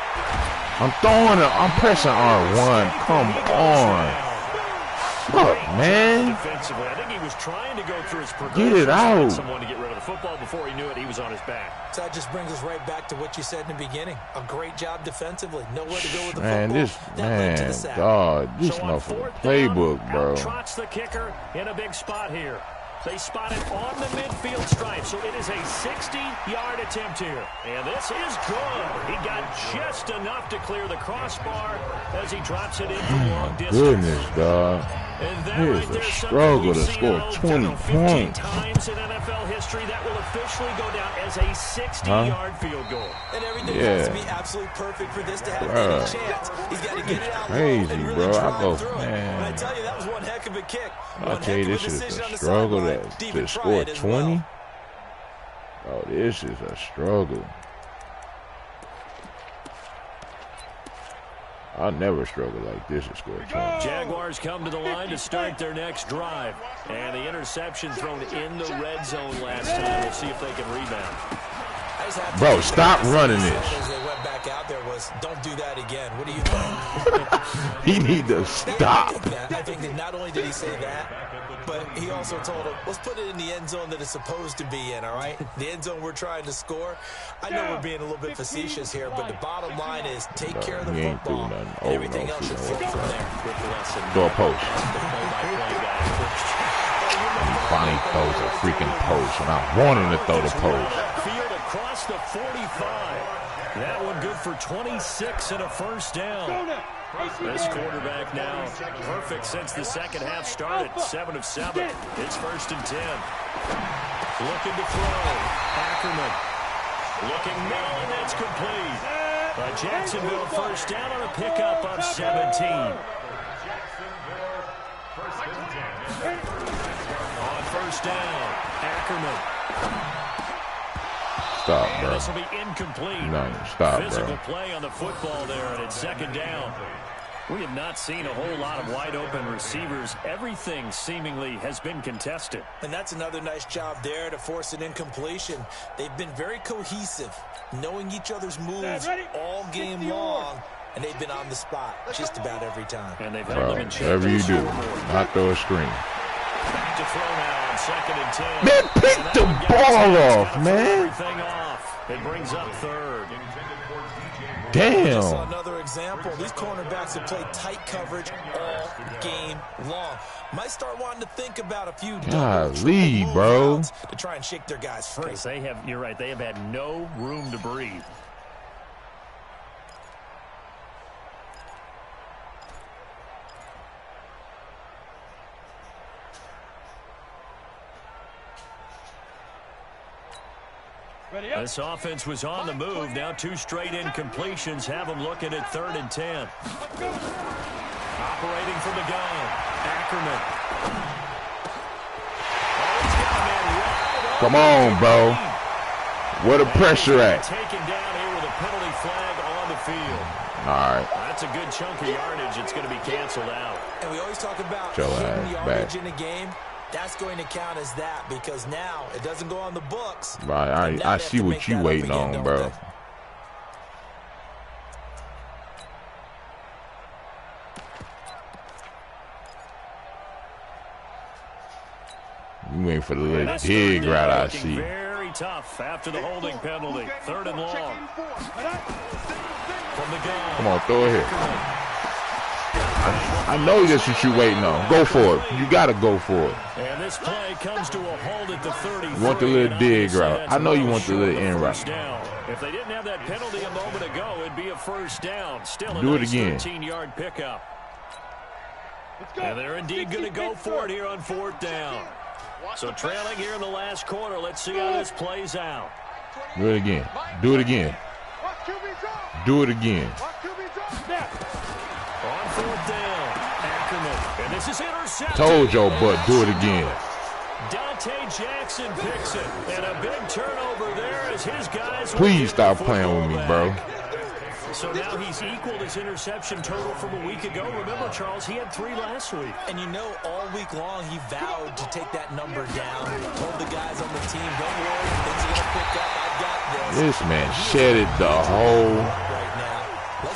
I'm throwing it. I'm pressing R1. Come on. Fuck, man. Defensively, I think he was trying to go through his progression. Get it out. Someone to get rid of the football before he knew it. He was on his back. So that just brings us right back to what you said in the beginning. A great job defensively. Nowhere to go with the Man, football. this man, God, this motherfucker playbook, bro. Trots the kicker in a big spot here. They spot it on the midfield stripe, so it is a 60-yard attempt here. And this is good. He got just enough to clear the crossbar as he drops it in from long distance. Goodness, dog. And that It is right a there, struggle to score 20 15 points. times in NFL history, that will officially go down as a 60-yard field goal. And everything has to be absolutely perfect for this to have any chance. He's got to get it out Crazy, and really bro. drive I go, through it. man. And I tell you, that was one heck of a kick. I tell you, this is a struggle to score 20. Oh, this is a struggle. I never struggle like this to score 20. Jaguars come to the line to start their next drive. And the interception thrown in the red zone last time. We'll see if they can rebound. Bro, stop running this. As they went back out there was, don't do that again. What do you think? He need to stop. I think that not only did he say that, but he also told him, let's put it in the end zone that it's supposed to be in, all right? The end zone we're trying to score. I know we're being a little bit facetious here, but the bottom line is take care of the football, and everything else should flow from there. Throw a post. Finally throws a freaking post, and I want him to throw the post. Field across the 45. That one good for 26 and a first down. This quarterback now perfect since the second half started. 7 of 7. It's 1st and 10. Looking to throw. Ackerman. Looking middle, and that's complete. Jacksonville first down on a pickup of 17. On first down, Ackerman. Stop, bro. This will be incomplete. No, stop, Physical bro. play on the football there, and it's 2nd down. We have not seen a whole lot of wide-open receivers. Everything seemingly has been contested. And that's another nice job there to force an incompletion. They've been very cohesive, knowing each other's moves all game long, and they've been on the spot just about every time. And they've held them in check. Whatever you do, not throw a screen. Back to throw now on 2nd and 10. Man, pick the ball off, man. Everything off. It brings up 3rd. Damn. Just another example. These cornerbacks have played tight coverage all game long. Might start wanting to think about a few Golly, bro. to try and shake their guys free. They have, you're right, they have had no room to breathe. This offense was on the move. Now 2 straight incompletions have them looking at 3rd and 10. Operating from the gun, Ackerman. Come on, bro. Where the pressure at? Taken down here with a penalty flag on the field. All right. That's a good chunk of yardage. It's going to be canceled out. And we always talk about Show hitting yardage back. in a game. That's going to count as that because now it doesn't go on the books. Right, I see what you waiting on, bro. You waiting for the little dig route, I see. Very tough after the holding penalty. 3rd and long. From the gun. Come on, throw it here. I know that's what you waiting on. Go for it. You got to go for it. And this play comes to a hold at the 30. You want the little dig route. I know you want the little end route. If they didn't have that penalty a moment ago, it'd be a 1st down. Still a Do it nice again. 13-yard pickup. And they're indeed going to go for it here on 4th down. So trailing here in the last quarter. Let's see how this plays out. Do it again. Do it again. Do it again. On 4th down, Ackerman. And this is intercepted. Told your butt, do it again. Dante Jackson picks it. And a big turnover there as his guys... Please stop playing with me, bro. So now he's equaled his interception total from a week ago. Remember, Charles, he had 3 last week. And you know, all week long, he vowed to take that number down. Told the guys on the team, don't worry, things are going to pick up. I've got this. This man shedded the whole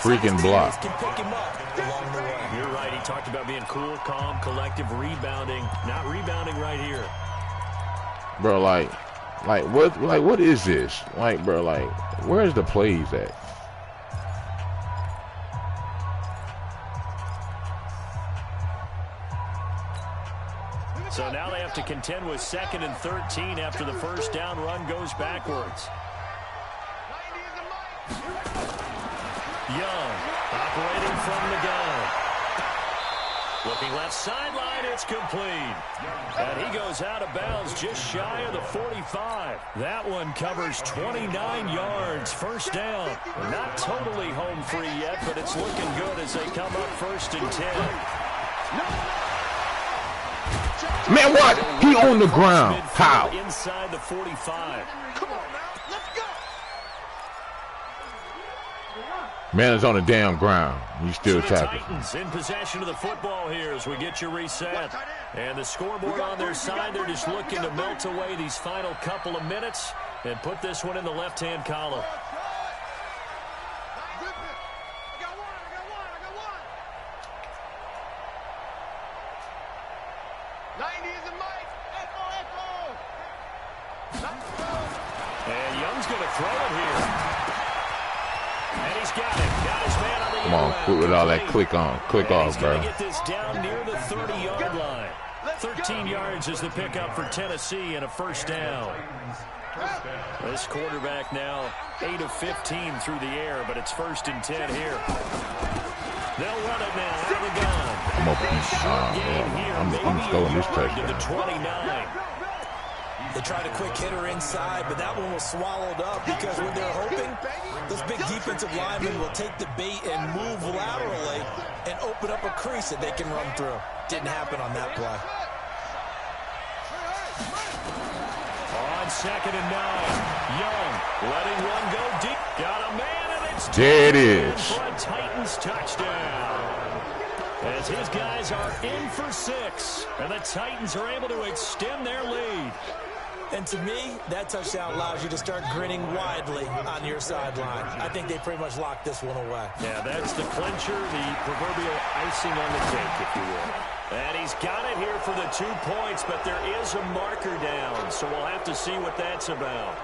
freaking block. Can pick him up along the way. You're right. He talked about being cool, calm, collective, rebounding. Not rebounding right here. Bro, what is this? Like, bro, like, where's the plays at? So now they have to contend with 2nd and 13 after the first down run goes backwards. Young operating from the gun. Looking left sideline, it's complete. And he goes out of bounds just shy of the 45. That one covers 29 yards. First down. Not totally home free yet, but it's looking good as they come up 1st and 10. Man, what? He on the ground. How? Inside the 45. Come on now, let's go. Man is on the damn ground. He's still So the tackling. Titans in possession of the football here as we get you reset. And the scoreboard on their side, they're just looking to melt away these final couple of minutes and put this one in the left-hand column. And Young's going to throw it here. And he's got it. Got his man on the Come on, quit with all that click off, bro. He's going to get this down near the 30-yard line. 13 yards is the pickup for Tennessee and a first down. This quarterback now 8 of 15 through the air, but it's 1st and 10 here. They'll run it now out of the gun. I'm stolen this touchdown. To the 29. They tried a quick hitter inside, but that one was swallowed up because when they're hoping, those big defensive linemen will take the bait and move laterally and open up a crease that they can run through. Didn't happen on that play. On 2nd and 9, Young letting one go deep. Got a man, and it's there it is. For a Titans touchdown. As his guys are in for 6, and the Titans are able to extend their lead. And to me, that touchdown allows you to start grinning widely on your sideline. I think they pretty much locked this one away. Yeah, that's the clincher, the proverbial icing on the cake, if you will. And he's got it here for the 2 points, but there is a marker down, so we'll have to see what that's about.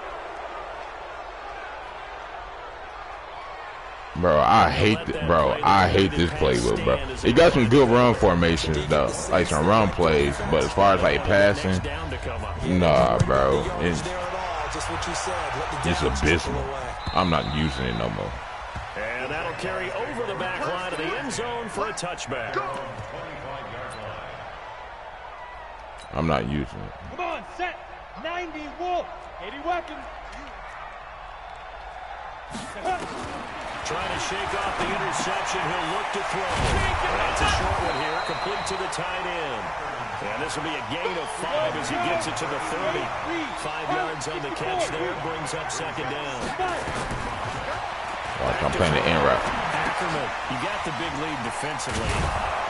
Bro, I hate this playbook, bro. He got some good run formations though, like some run plays, but as far as like passing, nah, bro, it's abysmal. I'm not using it no more. And that'll carry over the back line of the end zone for a touchback. I'm not using it. Come on, set. 90 Wolf. 80 Watkins. Trying to shake off the interception. He'll look to throw. That's a short one here. Complete to the tight end. And this will be a gain of 5 as he gets it to the 30. 5 yards on the catch there. Brings up 2nd down. Watch, I'm playing the end route. Ackerman, you got the big lead defensively.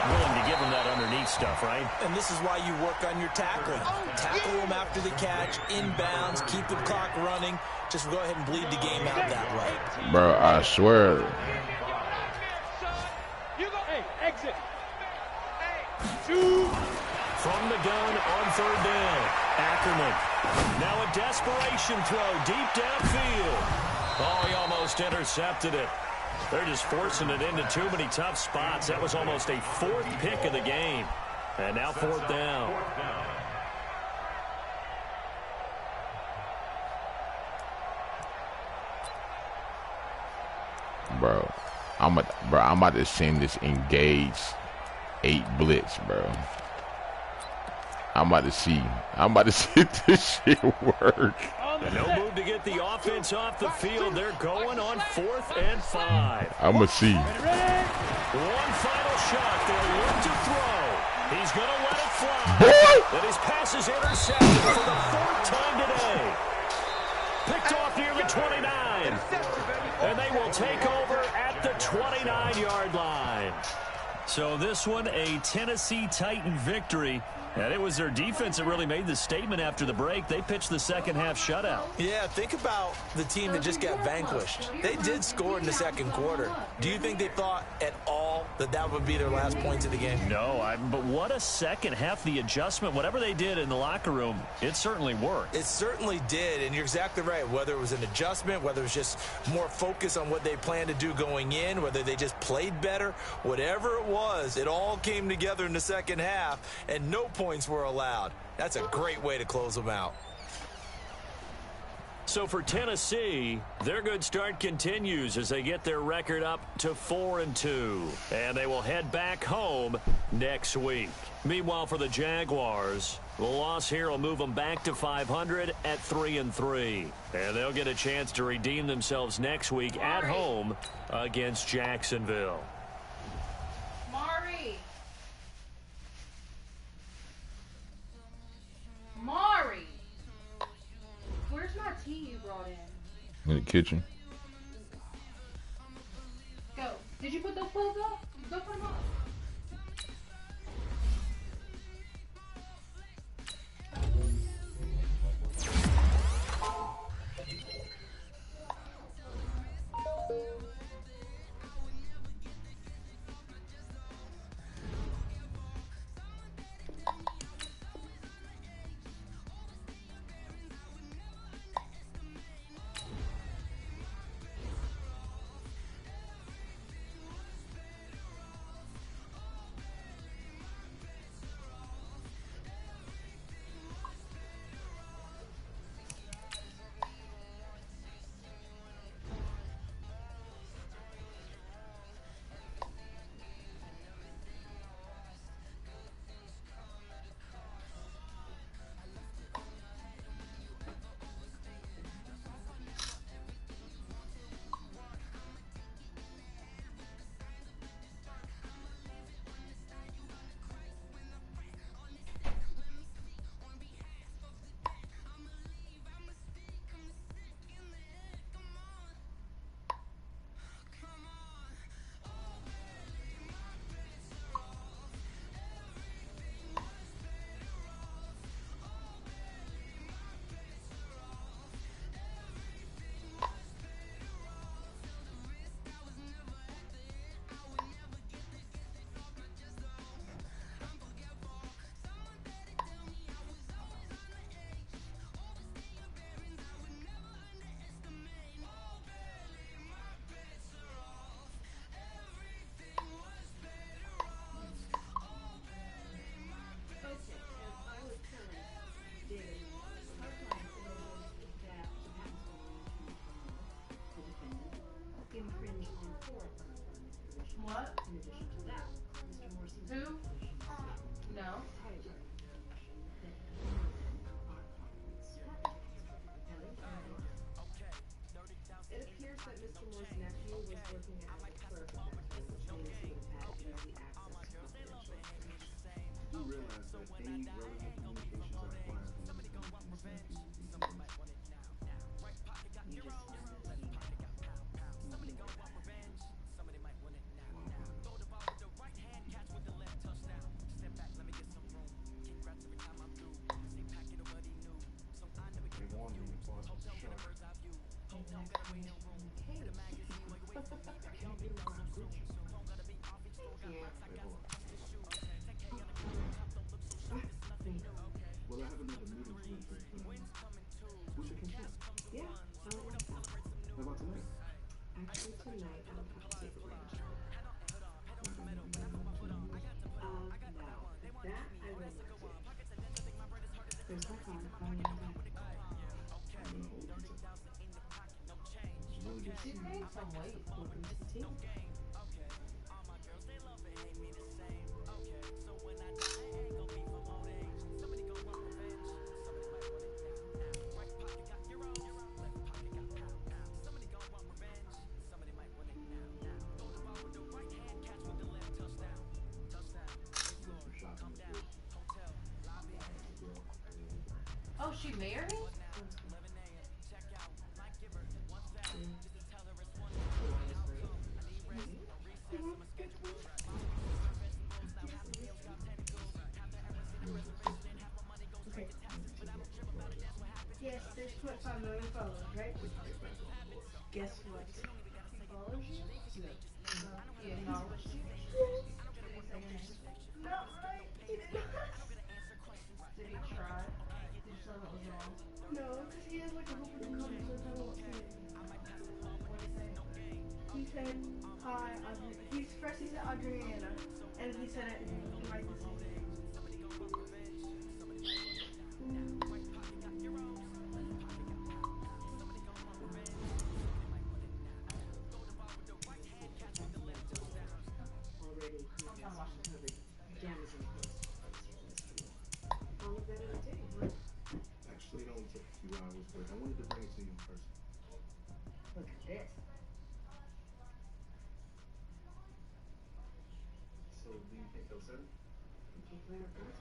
Willing to give him that underneath stuff, right? And this is why you work on your tackling. Tackle him after the catch, inbounds, keep the clock running. Just go ahead and bleed the game out that way. Bro, I swear. Hey, exit. From the gun on 3rd down. Ackerman. Now a desperation throw deep downfield. Oh, he almost intercepted it. They're just forcing it into too many tough spots. That was almost a 4th pick of the game. And now 4th down. Bro, I'm about to send this engage 8 blitz, bro. I'm about to see this shit work. On And no move to get the offense off the field. They're going on 4th and 5. I'm going to see. One final shot. They'll look to throw. He's going to let it fly. Boy! And his pass is intercepted for the 4th time today. Picked off near the 29. And they will take over at the 29-yard line. So this one, a Tennessee Titan victory. And it was their defense that really made the statement after the break. They pitched the second-half shutout. Yeah, think about the team that just got vanquished. They did score in the second quarter. Do you think they thought at all that that would be their last points of the game? No, but what a second half. The adjustment, whatever they did in the locker room, it certainly worked. It certainly did, and you're exactly right. Whether it was an adjustment, whether it was just more focus on what they planned to do going in, whether they just played better, whatever it was, it all came together in the second half, and no points were allowed. That's a great way to close them out. So for Tennessee, their good start continues as they get their record up to 4-2. And they will head back home next week. Meanwhile, for the Jaguars, the loss here will move them back to 500 at 3-3. And they'll get a chance to redeem themselves next week at home against Jacksonville. Mari, where's my tea you brought in? In the kitchen. Go. Did you put those clothes up? Go put them up. What? In addition to that, Mr. Morrison's who? No. It appears that Mr. Moore's nephew was working as a clerk at that time, which means he would have had easy access to confidential information. You realize that any relevant communications are acquired from the You just know that he Well, I have another meeting to make with we should catch up. Yeah, I would like that. How about tonight? Actually, tonight I would have to take a range. No. That I will not do. There's my car. I will not do. She gained some weight. Welcome to the team. she married? Okay. Yes, there's 25 million followers, right? Guess what? He follows you? No. He acknowledged you? Did he say your name? Not right. He did not. Did he try? Did you tell him it was wrong? No, because he has like a whole bunch of comments so I won't see it. What did he say? He said, hi, first he said Adriana, and he said it like the same thing. Already, I'm trying to watch this movie. Amazon post. I'll look that up too. Actually, it only took a few hours, but I wanted to bring it to you in person. Look at this. So, do you think they'll send it? You keep playing with this.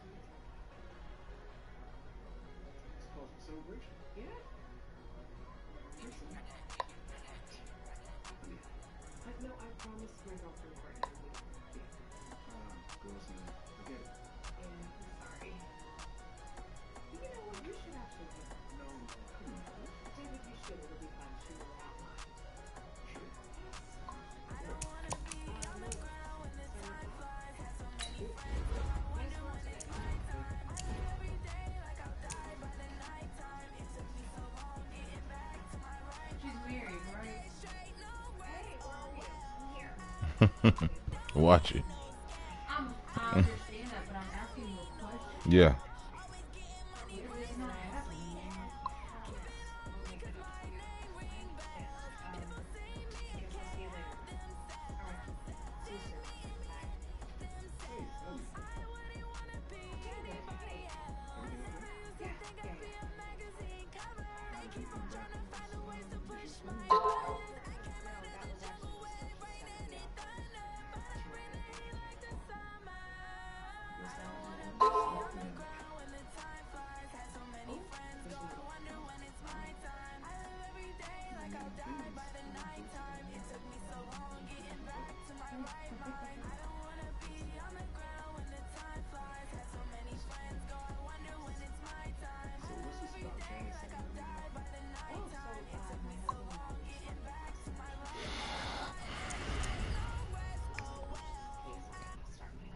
It's cause for celebration. Yeah. Listen. No, I promised my girlfriend right now. Girls, man, I get it. Yeah, I'm sorry. You know what? You should actually do that. No, come on, bro. David, you should. It'll be fun. She will not mind. Sure. She's married, right? Hey, here. Watch it. I understand that, but I'm asking you a question. Yeah.